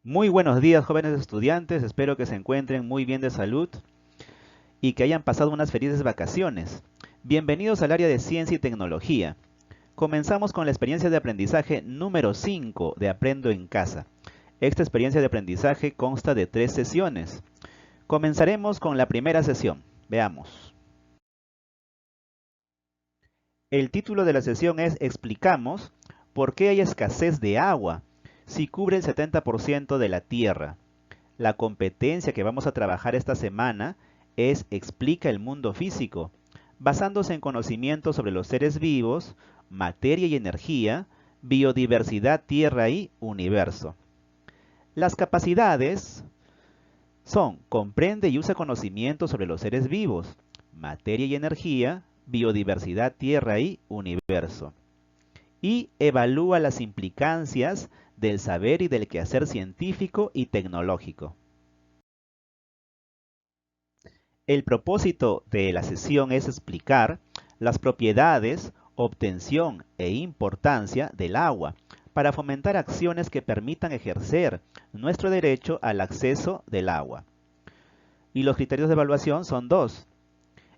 Muy buenos días, jóvenes estudiantes. Espero que se encuentren muy bien de salud y que hayan pasado unas felices vacaciones. Bienvenidos al área de ciencia y tecnología. Comenzamos con la experiencia de aprendizaje número 5 de Aprendo en Casa. Esta experiencia de aprendizaje consta de 3 sesiones. Comenzaremos con la primera sesión. Veamos. El título de la sesión es Explicamos por qué hay escasez de agua si cubre el 70% de la Tierra. La competencia que vamos a trabajar esta semana es Explica el mundo físico, basándose en conocimientos sobre los seres vivos, materia y energía, biodiversidad, tierra y universo. Las capacidades son comprende y usa conocimientos sobre los seres vivos, materia y energía, biodiversidad, tierra y universo. Y evalúa las implicancias del saber y del quehacer científico y tecnológico. El propósito de la sesión es explicar las propiedades, obtención e importancia del agua para fomentar acciones que permitan ejercer nuestro derecho al acceso del agua. Y los criterios de evaluación son dos.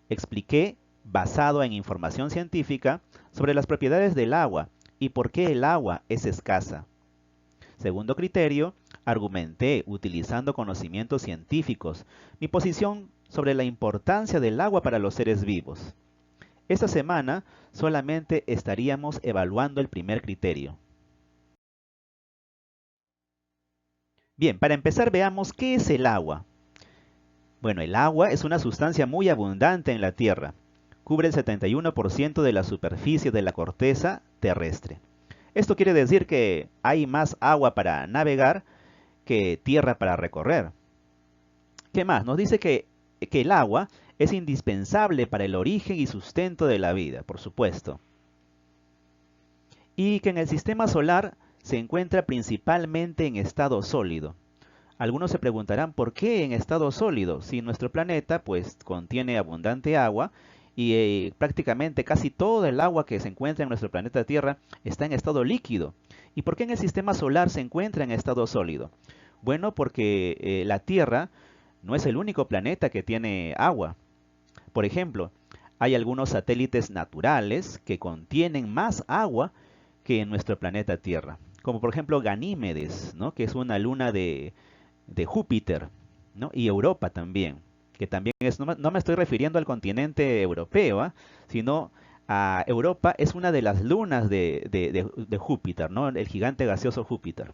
Expliqué, basado en información científica, sobre las propiedades del agua y por qué el agua es escasa. Segundo criterio, argumenté, utilizando conocimientos científicos, mi posición sobre la importancia del agua para los seres vivos. Esta semana solamente estaríamos evaluando el primer criterio. Bien, para empezar veamos qué es el agua. Bueno, el agua es una sustancia muy abundante en la Tierra. Cubre el 71% de la superficie de la corteza terrestre. Esto quiere decir que hay más agua para navegar que tierra para recorrer. ¿Qué más? Nos dice que el agua es indispensable para el origen y sustento de la vida, por supuesto. Y que en el sistema solar se encuentra principalmente en estado sólido. Algunos se preguntarán por qué en estado sólido, si nuestro planeta pues contiene abundante agua y prácticamente casi todo el agua que se encuentra en nuestro planeta Tierra está en estado líquido. ¿Y por qué en el sistema solar se encuentra en estado sólido? Bueno, porque la Tierra no es el único planeta que tiene agua. Por ejemplo, hay algunos satélites naturales que contienen más agua que en nuestro planeta Tierra. Como por ejemplo Ganímedes, ¿no? Que es una luna de Júpiter, ¿no? Y Europa también, que también es, no me estoy refiriendo al continente europeo, ¿eh? Sino a Europa es una de las lunas de Júpiter, ¿no? El gigante gaseoso Júpiter.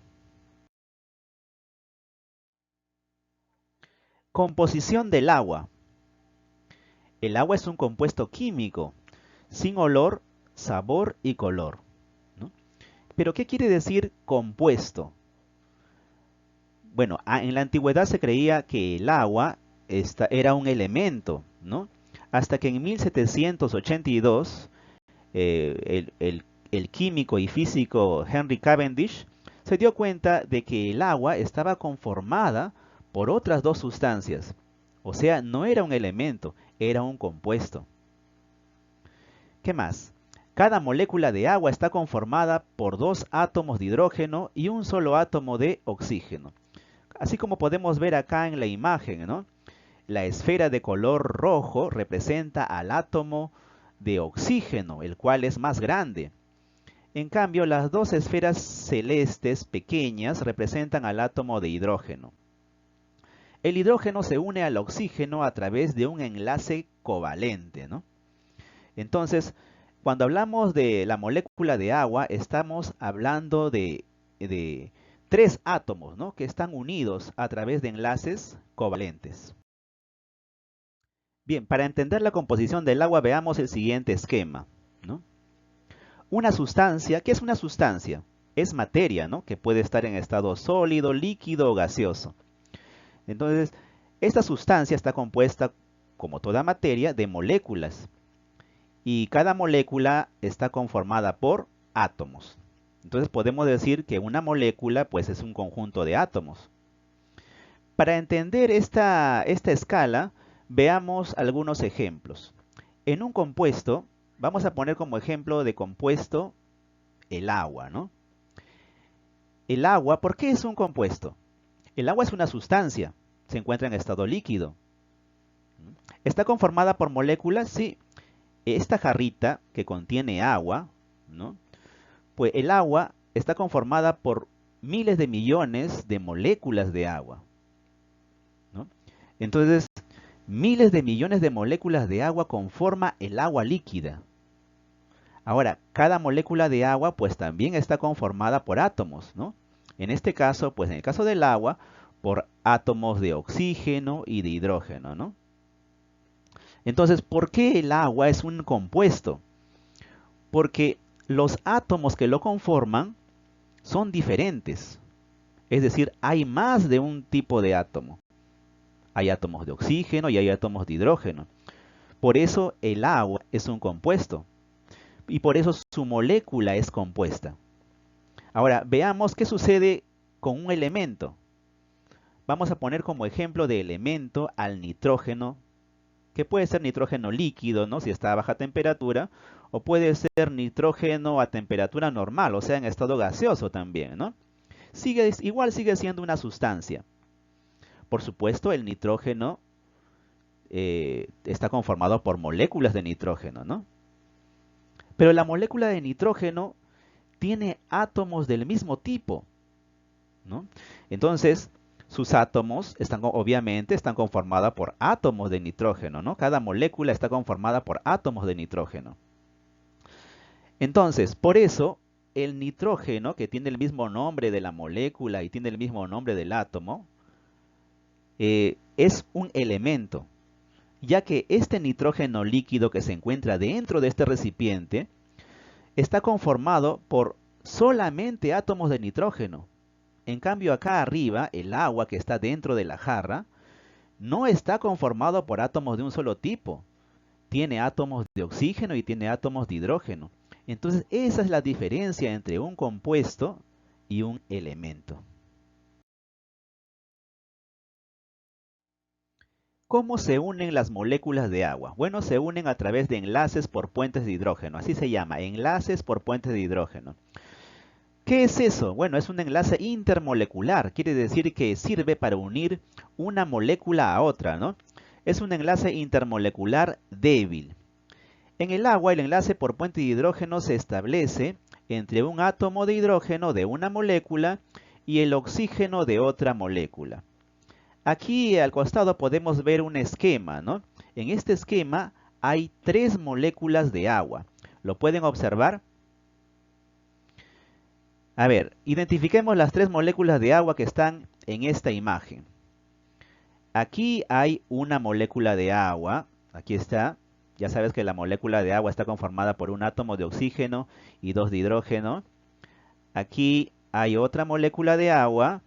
Composición del agua. El agua es un compuesto químico, sin olor, sabor y color, ¿no? Pero ¿qué quiere decir compuesto? Bueno, en la antigüedad se creía que el agua era un elemento, ¿no? Hasta que en 1782 el químico y físico Henry Cavendish se dio cuenta de que el agua estaba conformada por otras dos sustancias. O sea, no era un elemento, era un compuesto. ¿Qué más? Cada molécula de agua está conformada por dos átomos de hidrógeno y un solo átomo de oxígeno. Así como podemos ver acá en la imagen, ¿no? La esfera de color rojo representa al átomo de oxígeno, el cual es más grande. En cambio, las dos esferas celestes pequeñas representan al átomo de hidrógeno. El hidrógeno se une al oxígeno a través de un enlace covalente, ¿no? Entonces, cuando hablamos de la molécula de agua, estamos hablando de tres átomos, ¿no? Que están unidos a través de enlaces covalentes. Bien, para entender la composición del agua veamos el siguiente esquema, ¿no? Una sustancia, ¿qué es una sustancia? Es materia, ¿no? Que puede estar en estado sólido, líquido o gaseoso. Entonces, esta sustancia está compuesta, como toda materia, de moléculas. Y cada molécula está conformada por átomos. Entonces podemos decir que una molécula pues es un conjunto de átomos. Para entender esta escala, veamos algunos ejemplos. En un compuesto, vamos a poner como ejemplo de compuesto el agua, ¿no? El agua, ¿por qué es un compuesto? El agua es una sustancia, se encuentra en estado líquido. ¿Está conformada por moléculas? Sí. Esta jarrita que contiene agua, ¿no? Pues el agua está conformada por miles de millones de moléculas de agua, ¿no? Entonces, miles de millones de moléculas de agua conforma el agua líquida. Ahora, cada molécula de agua pues también está conformada por átomos, ¿no? En este caso, pues en el caso del agua, por átomos de oxígeno y de hidrógeno, ¿no? Entonces, ¿por qué el agua es un compuesto? Porque los átomos que lo conforman son diferentes. Es decir, hay más de un tipo de átomo. Hay átomos de oxígeno y hay átomos de hidrógeno. Por eso el agua es un compuesto. Y por eso su molécula es compuesta. Ahora, veamos qué sucede con un elemento. Vamos a poner como ejemplo de elemento al nitrógeno, que puede ser nitrógeno líquido, ¿no? Si está a baja temperatura, o puede ser nitrógeno a temperatura normal, o sea, en estado gaseoso también, ¿no? Igual sigue siendo una sustancia. Por supuesto, el nitrógeno está conformado por moléculas de nitrógeno, ¿no? Pero la molécula de nitrógeno tiene átomos del mismo tipo, ¿no? Entonces, sus átomos obviamente están conformados por átomos de nitrógeno, ¿no? Cada molécula está conformada por átomos de nitrógeno. Entonces, por eso, el nitrógeno, que tiene el mismo nombre de la molécula y tiene el mismo nombre del átomo, es un elemento, ya que este nitrógeno líquido que se encuentra dentro de este recipiente está conformado por solamente átomos de nitrógeno. En cambio, acá arriba, el agua que está dentro de la jarra no está conformado por átomos de un solo tipo. Tiene átomos de oxígeno y tiene átomos de hidrógeno. Entonces, esa es la diferencia entre un compuesto y un elemento. ¿Cómo se unen las moléculas de agua? Bueno, se unen a través de enlaces por puentes de hidrógeno. Así se llama, enlaces por puentes de hidrógeno. ¿Qué es eso? Bueno, es un enlace intermolecular. Quiere decir que sirve para unir una molécula a otra, ¿no? Es un enlace intermolecular débil. En el agua, el enlace por puente de hidrógeno se establece entre un átomo de hidrógeno de una molécula y el oxígeno de otra molécula. Aquí al costado podemos ver un esquema, ¿no? En este esquema hay 3 moléculas de agua. ¿Lo pueden observar? A ver, identifiquemos las 3 moléculas de agua que están en esta imagen. Aquí hay una molécula de agua, aquí está. Ya sabes que la molécula de agua está conformada por un átomo de oxígeno y 2 de hidrógeno. Aquí hay otra molécula de agua.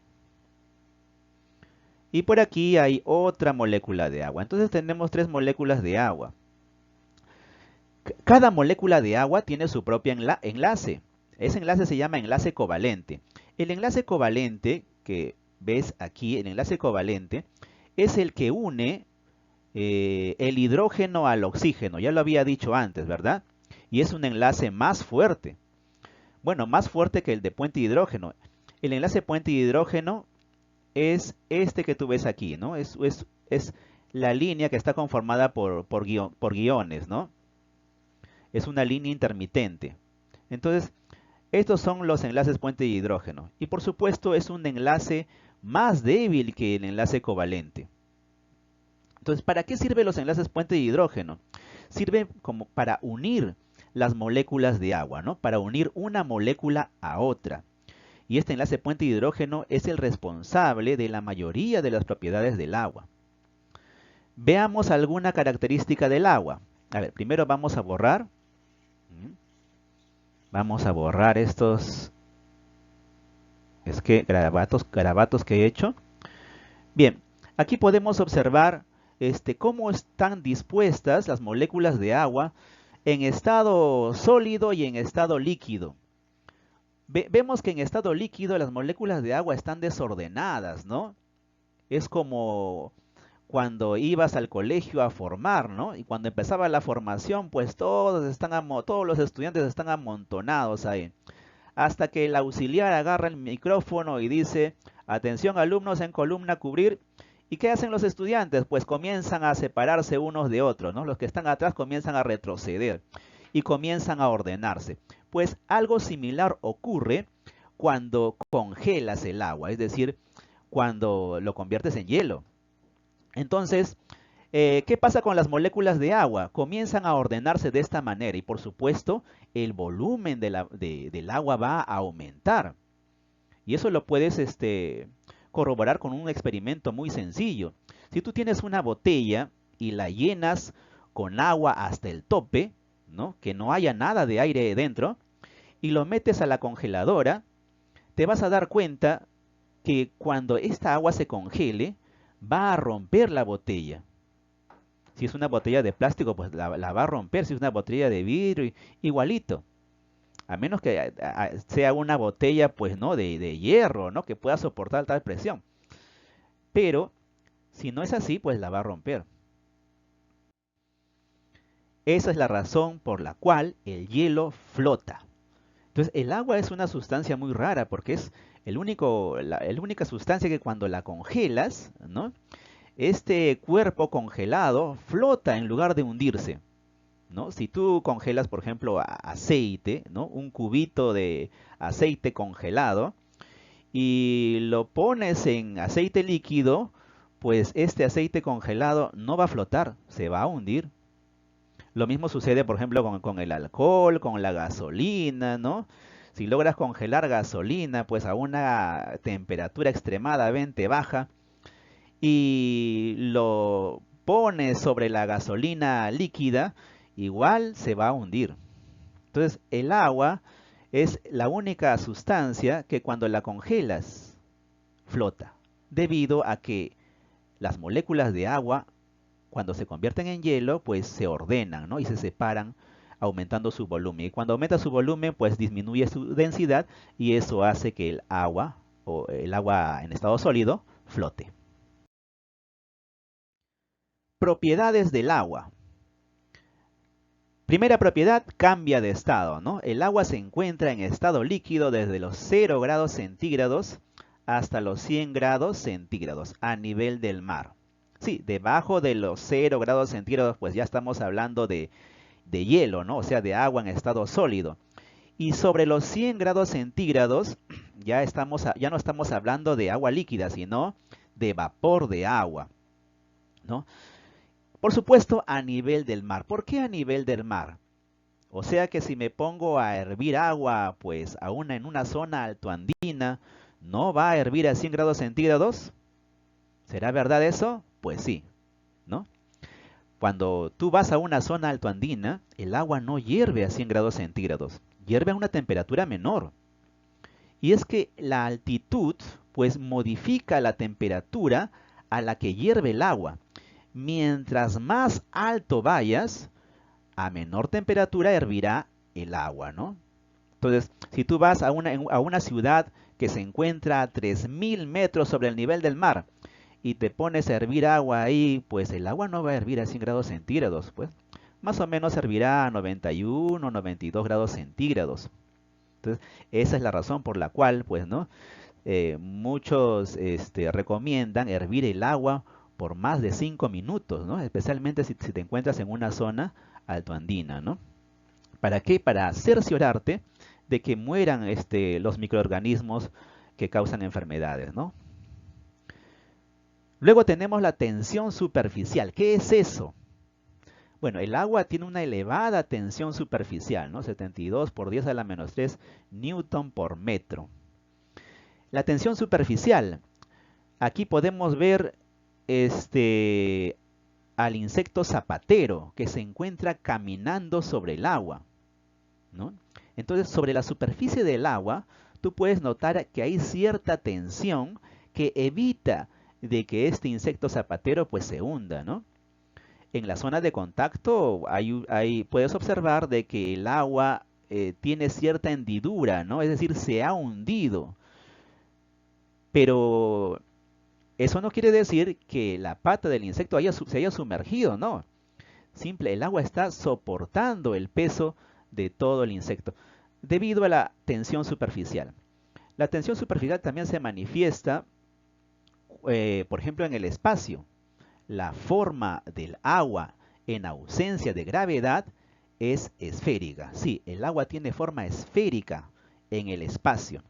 Y por aquí hay otra molécula de agua. Entonces tenemos 3 moléculas de agua. Cada molécula de agua tiene su propio enlace. Ese enlace se llama enlace covalente. El enlace covalente que ves aquí, el enlace covalente, es el que une el hidrógeno al oxígeno. Ya lo había dicho antes, ¿verdad? Y es un enlace más fuerte. Bueno, más fuerte que el de puente de hidrógeno. El enlace puente de hidrógeno es este que tú ves aquí, ¿no? Es la línea que está conformada por guiones, ¿no? Es una línea intermitente. Entonces, estos son los enlaces puente de hidrógeno. Y por supuesto es un enlace más débil que el enlace covalente. Entonces, ¿para qué sirven los enlaces puente de hidrógeno? Sirven como para unir las moléculas de agua, ¿no? Para unir una molécula a otra. Y este enlace puente de hidrógeno es el responsable de la mayoría de las propiedades del agua. Veamos alguna característica del agua. A ver, primero vamos a borrar. Vamos a borrar estos garabatos que he hecho. Bien, aquí podemos observar cómo están dispuestas las moléculas de agua en estado sólido y en estado líquido. Vemos que en estado líquido las moléculas de agua están desordenadas, ¿no? Es como cuando ibas al colegio a formar, ¿no? Y cuando empezaba la formación, pues todos los estudiantes están amontonados ahí. Hasta que el auxiliar agarra el micrófono y dice, Atención alumnos en columna cubrir. ¿Y qué hacen los estudiantes? Pues comienzan a separarse unos de otros, ¿no? Los que están atrás comienzan a retroceder y comienzan a ordenarse. Pues algo similar ocurre cuando congelas el agua, es decir, cuando lo conviertes en hielo. Entonces, ¿qué pasa con las moléculas de agua? Comienzan a ordenarse de esta manera y por supuesto el volumen del agua va a aumentar. Y eso lo puedes corroborar con un experimento muy sencillo. Si tú tienes una botella y la llenas con agua hasta el tope, ¿no? Que no haya nada de aire dentro, y lo metes a la congeladora, te vas a dar cuenta que cuando esta agua se congele, va a romper la botella. Si es una botella de plástico, pues la va a romper. Si es una botella de vidrio, igualito. A menos que sea una botella, pues, ¿no? De hierro, ¿no? Que pueda soportar tal presión. Pero, si no es así, pues la va a romper. Esa es la razón por la cual el hielo flota. Entonces, el agua es una sustancia muy rara porque es la única sustancia que cuando la congelas, ¿no? Este cuerpo congelado flota en lugar de hundirse, ¿no? Si tú congelas, por ejemplo, aceite, ¿no? Un cubito de aceite congelado y lo pones en aceite líquido, pues este aceite congelado no va a flotar, se va a hundir. Lo mismo sucede, por ejemplo, con el alcohol, con la gasolina, ¿no? Si logras congelar gasolina, pues a una temperatura extremadamente baja, y lo pones sobre la gasolina líquida, igual se va a hundir. Entonces, el agua es la única sustancia que cuando la congelas flota, debido a que las moléculas de agua, cuando se convierten en hielo, pues se ordenan, ¿no? Y se separan aumentando su volumen. Y cuando aumenta su volumen, pues disminuye su densidad y eso hace que el agua, o el agua en estado sólido, flote. Propiedades del agua. Primera propiedad, cambia de estado, ¿no? El agua se encuentra en estado líquido desde los 0 grados centígrados hasta los 100 grados centígrados a nivel del mar. Sí, debajo de los 0 grados centígrados, pues ya estamos hablando de hielo, ¿no? O sea, de agua en estado sólido. Y sobre los 100 grados centígrados, ya no estamos hablando de agua líquida, sino de vapor de agua, ¿no? Por supuesto, a nivel del mar. ¿Por qué a nivel del mar? O sea que si me pongo a hervir agua, pues en una zona altoandina, ¿no va a hervir a 100 grados centígrados? ¿Será verdad eso? Pues sí, ¿no? Cuando tú vas a una zona altoandina, el agua no hierve a 100 grados centígrados, hierve a una temperatura menor. Y es que la altitud, pues modifica la temperatura a la que hierve el agua. Mientras más alto vayas, a menor temperatura hervirá el agua, ¿no? Entonces, si tú vas a una ciudad que se encuentra a 3000 metros sobre el nivel del mar y te pones a hervir agua ahí, pues el agua no va a hervir a 100 grados centígrados, pues más o menos hervirá a 91 o 92 grados centígrados. Entonces, esa es la razón por la cual, pues, ¿no? Muchos recomiendan hervir el agua por más de 5 minutos, ¿no? Especialmente si te encuentras en una zona altoandina, ¿no? ¿Para qué? Para cerciorarte de que mueran los microorganismos que causan enfermedades, ¿no? Luego tenemos la tensión superficial. ¿Qué es eso? Bueno, el agua tiene una elevada tensión superficial, ¿no? 72 por 10 a la menos 3 newton por metro. La tensión superficial, aquí podemos ver al insecto zapatero que se encuentra caminando sobre el agua, ¿no? Entonces, sobre la superficie del agua, tú puedes notar que hay cierta tensión que evita de que este insecto zapatero pues se hunda, ¿no? En la zona de contacto puedes observar de que el agua tiene cierta hendidura, ¿no? Es decir, se ha hundido. Pero eso no quiere decir que la pata del insecto se haya sumergido, no. El agua está soportando el peso de todo el insecto debido a la tensión superficial. La tensión superficial también se manifiesta por ejemplo, en el espacio, la forma del agua en ausencia de gravedad es esférica. Sí, el agua tiene forma esférica en el espacio.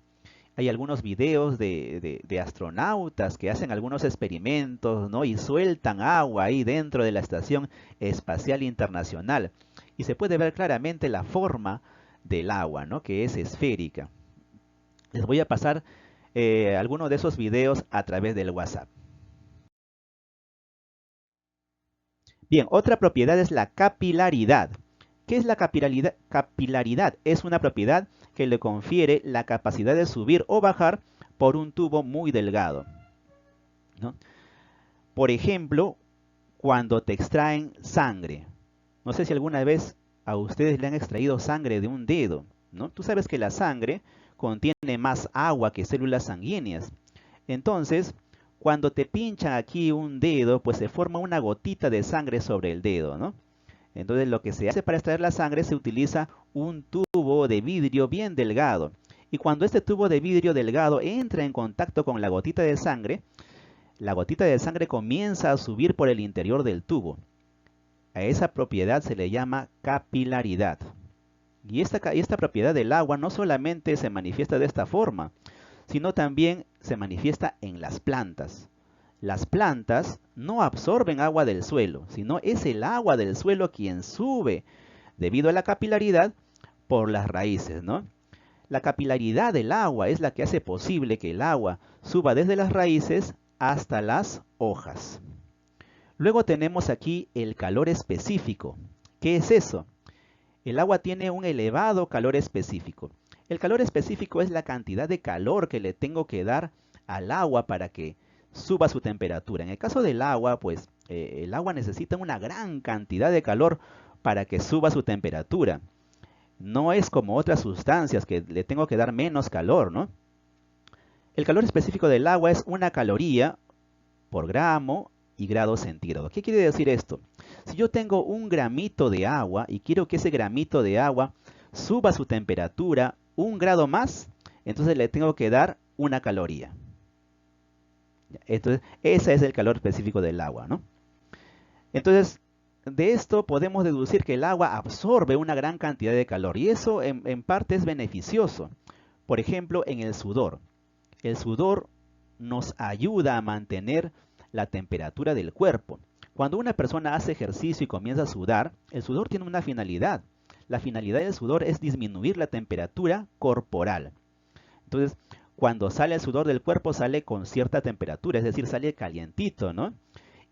Hay algunos videos de astronautas que hacen algunos experimentos, ¿no? Y sueltan agua ahí dentro de la Estación Espacial Internacional. Y se puede ver claramente la forma del agua, ¿no? Que es esférica. Les voy a pasar algunos de esos videos a través del WhatsApp. Bien, otra propiedad es la capilaridad. ¿Qué es la capilaridad? Capilaridad es una propiedad que le confiere la capacidad de subir o bajar por un tubo muy delgado, ¿no? Por ejemplo, cuando te extraen sangre. No sé si alguna vez a ustedes le han extraído sangre de un dedo, ¿no? Tú sabes que la sangre contiene más agua que células sanguíneas. Entonces, cuando te pinchan aquí un dedo, pues se forma una gotita de sangre sobre el dedo, ¿no? Entonces lo que se hace para extraer la sangre se utiliza un tubo de vidrio bien delgado. Y cuando este tubo de vidrio delgado entra en contacto con la gotita de sangre comienza a subir por el interior del tubo. A esa propiedad se le llama capilaridad. Y esta propiedad del agua no solamente se manifiesta de esta forma, sino también se manifiesta en las plantas. Las plantas no absorben agua del suelo, sino es el agua del suelo quien sube debido a la capilaridad por las raíces, ¿no? La capilaridad del agua es la que hace posible que el agua suba desde las raíces hasta las hojas. Luego tenemos aquí el calor específico. ¿Qué es eso? El agua tiene un elevado calor específico. El calor específico es la cantidad de calor que le tengo que dar al agua para que suba su temperatura. En el caso del agua, pues el agua necesita una gran cantidad de calor para que suba su temperatura. No es como otras sustancias que le tengo que dar menos calor, ¿no? El calor específico del agua es 1 caloría por gramo y grado centígrado. ¿Qué quiere decir esto? Si yo tengo un gramito de agua y quiero que ese gramito de agua suba su temperatura 1 grado más, entonces le tengo que dar 1 caloría. Entonces, ese es el calor específico del agua, ¿no? Entonces, de esto podemos deducir que el agua absorbe una gran cantidad de calor y eso en parte es beneficioso. Por ejemplo, en el sudor. El sudor nos ayuda a mantener la temperatura del cuerpo. Cuando una persona hace ejercicio y comienza a sudar, el sudor tiene una finalidad. La finalidad del sudor es disminuir la temperatura corporal. Entonces, cuando sale el sudor del cuerpo, sale con cierta temperatura, es decir, sale calientito, ¿no?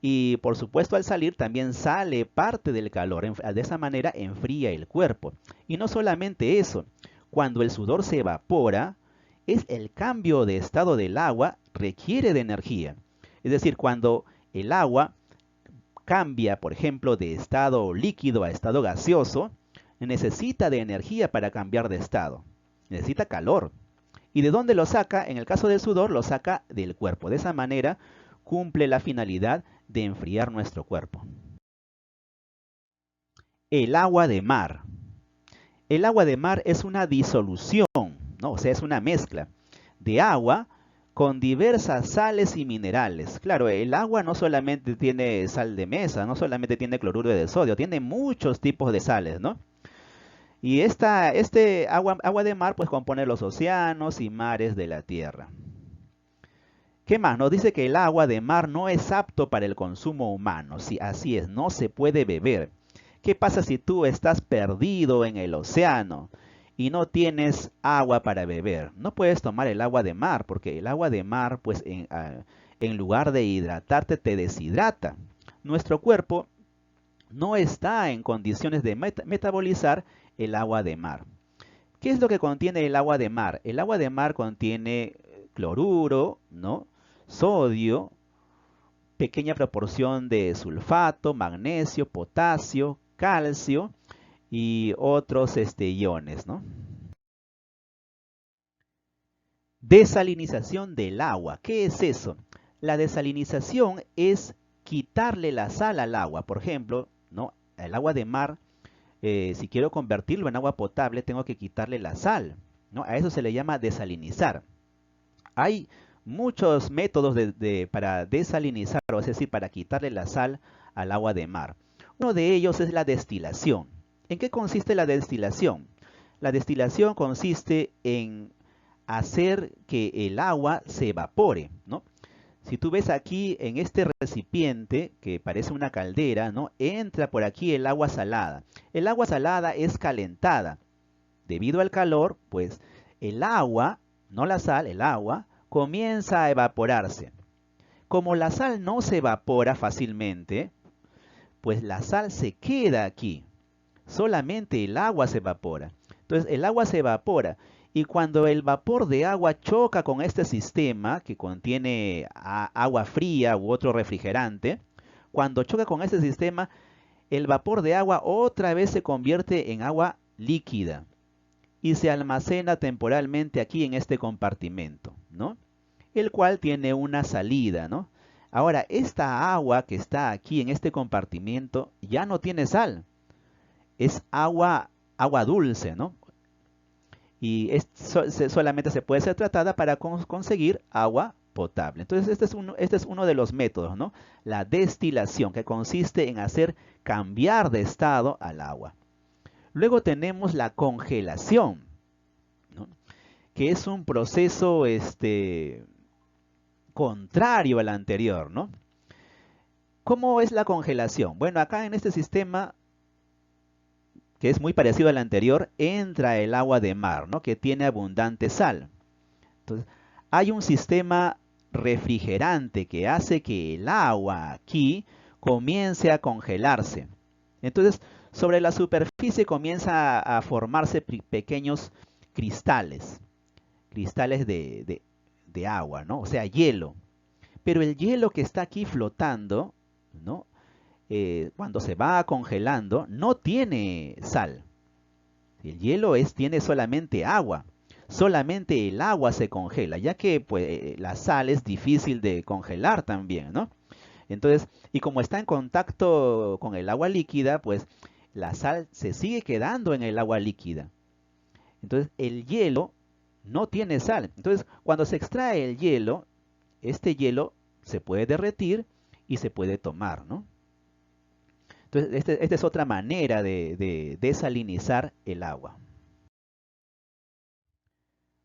Y por supuesto al salir también sale parte del calor, de esa manera enfría el cuerpo. Y no solamente eso, cuando el sudor se evapora, es el cambio de estado del agua requiere de energía. Es decir, cuando el agua cambia, por ejemplo, de estado líquido a estado gaseoso, necesita de energía para cambiar de estado. Necesita calor. ¿Y de dónde lo saca? En el caso del sudor, lo saca del cuerpo. De esa manera cumple la finalidad de enfriar nuestro cuerpo. El agua de mar. El agua de mar es una disolución, ¿no? O sea, es una mezcla de agua con diversas sales y minerales. Claro, el agua no solamente tiene sal de mesa, no solamente tiene cloruro de sodio, tiene muchos tipos de sales, ¿no? Y este agua de mar pues compone los océanos y mares de la tierra. ¿Qué más? Nos dice que el agua de mar no es apto para el consumo humano. Sí, así es, no se puede beber. ¿Qué pasa si tú estás perdido en el océano y no tienes agua para beber? No puedes tomar el agua de mar porque el agua de mar, pues en lugar de hidratarte, te deshidrata. Nuestro cuerpo no está en condiciones de metabolizar el agua de mar. ¿Qué es lo que contiene el agua de mar? El agua de mar contiene cloruro, ¿no? Sodio, pequeña proporción de sulfato, magnesio, potasio, calcio y otros iones, ¿no? Desalinización del agua. ¿Qué es eso? La desalinización es quitarle la sal al agua. Por ejemplo, ¿no? El agua de mar, si quiero convertirlo en agua potable, tengo que quitarle la sal, ¿no? A eso se le llama desalinizar. Hay muchos métodos para desalinizar, o es decir, para quitarle la sal al agua de mar. Uno de ellos es la destilación. ¿En qué consiste la destilación? La destilación consiste en hacer que el agua se evapore, ¿no? Si tú ves aquí en este recipiente, que parece una caldera, ¿no? Entra por aquí el agua salada. El agua salada es calentada. Debido al calor, pues el agua, no la sal, el agua, comienza a evaporarse. Como la sal no se evapora fácilmente, pues la sal se queda aquí. Solamente el agua se evapora. Entonces el agua se evapora y cuando el vapor de agua choca con este sistema que contiene agua fría u otro refrigerante, cuando choca con este sistema, el vapor de agua otra vez se convierte en agua líquida y se almacena temporalmente aquí en este compartimento, ¿no? El cual tiene una salida, ¿no? Ahora, esta agua que está aquí en este compartimento ya no tiene sal, es agua dulce, ¿no? Y solamente se puede ser tratada para conseguir agua potable. Entonces, este es uno de los métodos, ¿no? La destilación, que consiste en hacer cambiar de estado al agua. Luego tenemos la congelación, ¿no? Que es un proceso contrario al anterior, ¿no? ¿Cómo es la congelación? Bueno, acá en este sistema, que es muy parecido al anterior, entra el agua de mar, ¿no? Que tiene abundante sal. Entonces, hay un sistema refrigerante que hace que el agua aquí comience a congelarse. Entonces, sobre la superficie comienza a formarse pequeños cristales, cristales de agua, ¿no? O sea, hielo. Pero el hielo que está aquí flotando, ¿no? Cuando se va congelando, no tiene sal. El hielo tiene solamente agua. Solamente el agua se congela, ya que pues, la sal es difícil de congelar también, ¿no? Entonces, y como está en contacto con el agua líquida, pues la sal se sigue quedando en el agua líquida. Entonces, el hielo no tiene sal. Entonces, cuando se extrae el hielo, este hielo se puede derretir y se puede tomar, ¿no? Entonces, esta es otra manera de desalinizar el agua.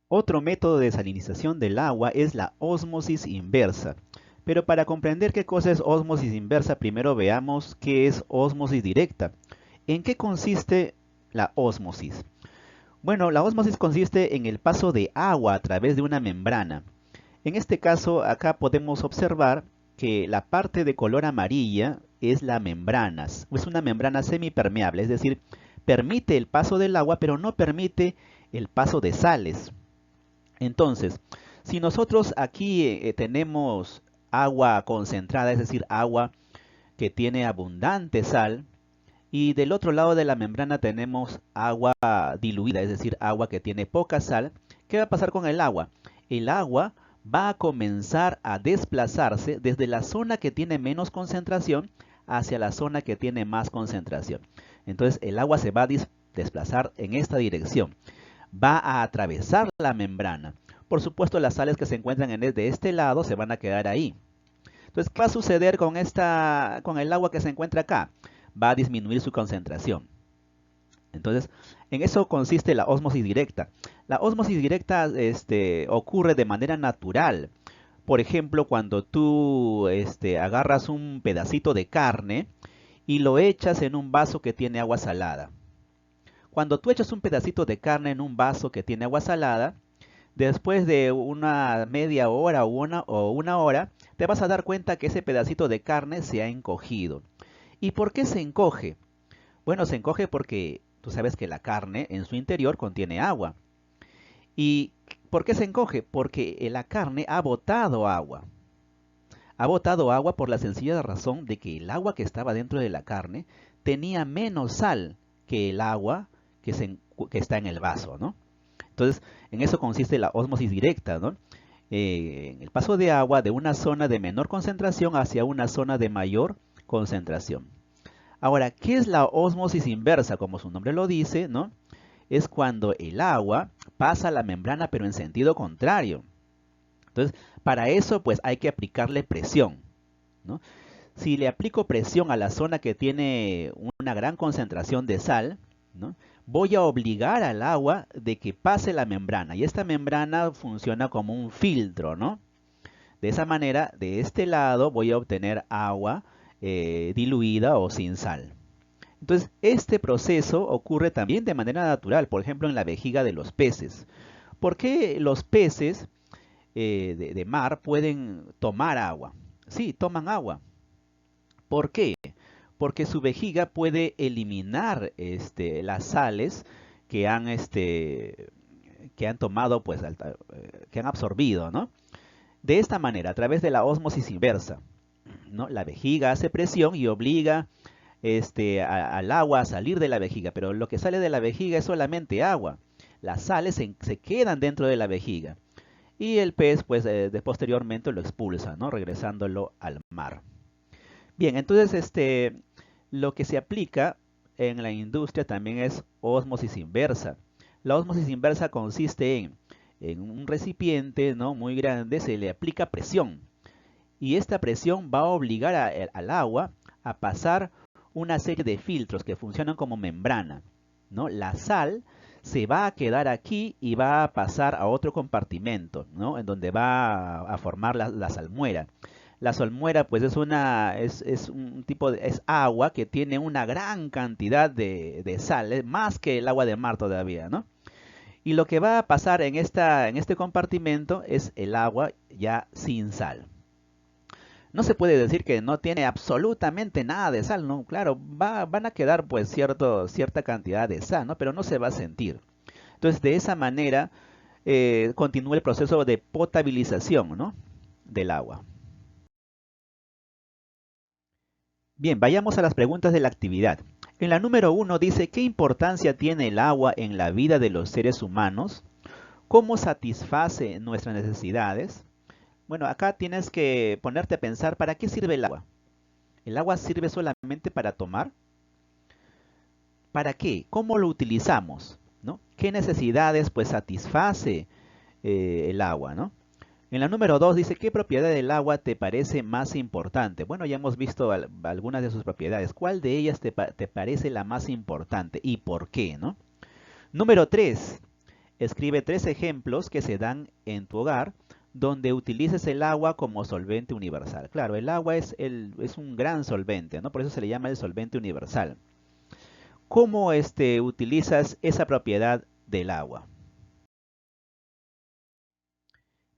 Otro método de desalinización del agua es la ósmosis inversa. Pero para comprender qué cosa es ósmosis inversa, primero veamos qué es ósmosis directa. ¿En qué consiste la ósmosis? Bueno, la ósmosis consiste en el paso de agua a través de una membrana. En este caso, acá podemos observar que la parte de color amarilla es la membrana. Es una membrana semipermeable, es decir, permite el paso del agua, pero no permite el paso de sales. Entonces, si nosotros aquí tenemos agua concentrada, es decir, agua que tiene abundante sal, y del otro lado de la membrana tenemos agua diluida, es decir, agua que tiene poca sal, ¿qué va a pasar con el agua? El agua va a comenzar a desplazarse desde la zona que tiene menos concentración hacia la zona que tiene más concentración. Entonces el agua se va a desplazar en esta dirección. Va a atravesar la membrana. Por supuesto, las sales que se encuentran de este lado se van a quedar ahí. Entonces, ¿qué va a suceder con el agua que se encuentra acá? Va a disminuir su concentración. Entonces, en eso consiste la ósmosis directa. La ósmosis directa ocurre de manera natural. Por ejemplo, cuando tú agarras un pedacito de carne y lo echas en un vaso que tiene agua salada. Cuando tú echas un pedacito de carne en un vaso que tiene agua salada, después de una media hora o una hora, te vas a dar cuenta que ese pedacito de carne se ha encogido. ¿Y por qué se encoge? Bueno, se encoge porque tú sabes que la carne en su interior contiene agua. ¿Y por qué se encoge? Porque la carne ha botado agua. Ha botado agua por la sencilla razón de que el agua que estaba dentro de la carne tenía menos sal que el agua que está en el vaso, ¿no? Entonces, en eso consiste la ósmosis directa, ¿no? En el paso de agua de una zona de menor concentración hacia una zona de mayor concentración. Ahora, ¿qué es la ósmosis inversa? Como su nombre lo dice, ¿no? Es cuando el agua pasa la membrana pero en sentido contrario. Entonces, para eso pues hay que aplicarle presión, ¿no? Si le aplico presión a la zona que tiene una gran concentración de sal, ¿no? Voy a obligar al agua de que pase la membrana y esta membrana funciona como un filtro, ¿no? De esa manera, de este lado voy a obtener agua diluida o sin sal. Entonces, este proceso ocurre también de manera natural, por ejemplo, en la vejiga de los peces. ¿Por qué los peces de mar pueden tomar agua? Sí, toman agua. ¿Por qué? Porque su vejiga puede eliminar las sales que han tomado, pues, que han absorbido, ¿no? De esta manera, a través de la ósmosis inversa, ¿no? La vejiga hace presión y obliga al agua a salir de la vejiga, pero lo que sale de la vejiga es solamente agua. Las sales se quedan dentro de la vejiga y el pez, pues, posteriormente lo expulsa, ¿no? Regresándolo al mar. Bien, entonces, lo que se aplica en la industria también es ósmosis inversa. La ósmosis inversa consiste en un recipiente, ¿no? Muy grande, se le aplica presión y esta presión va a obligar al agua a pasar una serie de filtros que funcionan como membrana, ¿no? La sal se va a quedar aquí y va a pasar a otro compartimento, ¿no? En donde va a formar la salmuera. La salmuera, pues, es un tipo es agua que tiene una gran cantidad de sal, más que el agua de mar todavía, ¿no? Y lo que va a pasar en este compartimento es el agua ya sin sal. No se puede decir que no tiene absolutamente nada de sal, ¿no? Claro, van a quedar pues cierta cantidad de sal, ¿no? Pero no se va a sentir. Entonces, de esa manera continúa el proceso de potabilización, ¿no? Del agua. Bien, vayamos a las preguntas de la actividad. En la número 1 dice, ¿qué importancia tiene el agua en la vida de los seres humanos? ¿Cómo satisface nuestras necesidades? Bueno, acá tienes que ponerte a pensar, ¿para qué sirve el agua? ¿El agua sirve solamente para tomar? ¿Para qué? ¿Cómo lo utilizamos? ¿No? ¿Qué necesidades pues satisface el agua? ¿No? En la número 2 dice, ¿qué propiedad del agua te parece más importante? Bueno, ya hemos visto algunas de sus propiedades. ¿Cuál de ellas te parece la más importante y por qué? ¿No? Número 3. Escribe 3 ejemplos que se dan en tu hogar donde utilices el agua como solvente universal. Claro, el agua es un gran solvente, ¿no? Por eso se le llama el solvente universal. ¿Cómo utilizas esa propiedad del agua?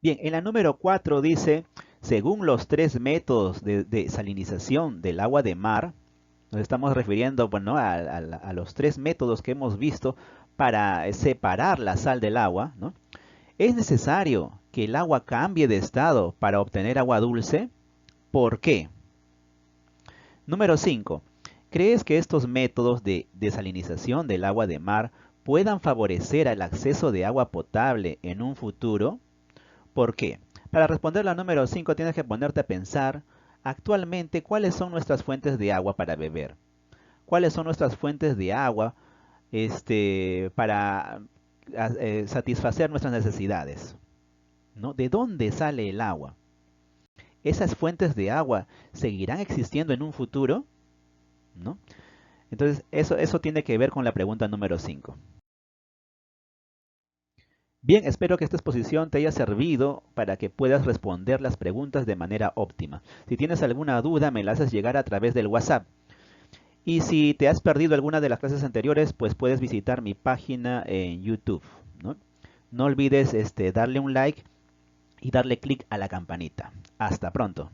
Bien, en la número 4 dice, según los 3 métodos de salinización del agua de mar, nos estamos refiriendo, bueno, a los 3 métodos que hemos visto para separar la sal del agua, ¿no? ¿Es necesario que el agua cambie de estado para obtener agua dulce? ¿Por qué? Número 5. ¿Crees que estos métodos de desalinización del agua de mar puedan favorecer el acceso de agua potable en un futuro? ¿Por qué? Para responder la número 5 tienes que ponerte a pensar actualmente cuáles son nuestras fuentes de agua para beber. ¿Cuáles son nuestras fuentes de agua para satisfacer nuestras necesidades? ¿No? ¿De dónde sale el agua? ¿Esas fuentes de agua seguirán existiendo en un futuro? ¿No? Entonces, eso tiene que ver con la pregunta número 5. Bien, espero que esta exposición te haya servido para que puedas responder las preguntas de manera óptima. Si tienes alguna duda, me la haces llegar a través del WhatsApp. Y si te has perdido alguna de las clases anteriores, pues puedes visitar mi página en YouTube, ¿no? No olvides darle un like y darle clic a la campanita. Hasta pronto.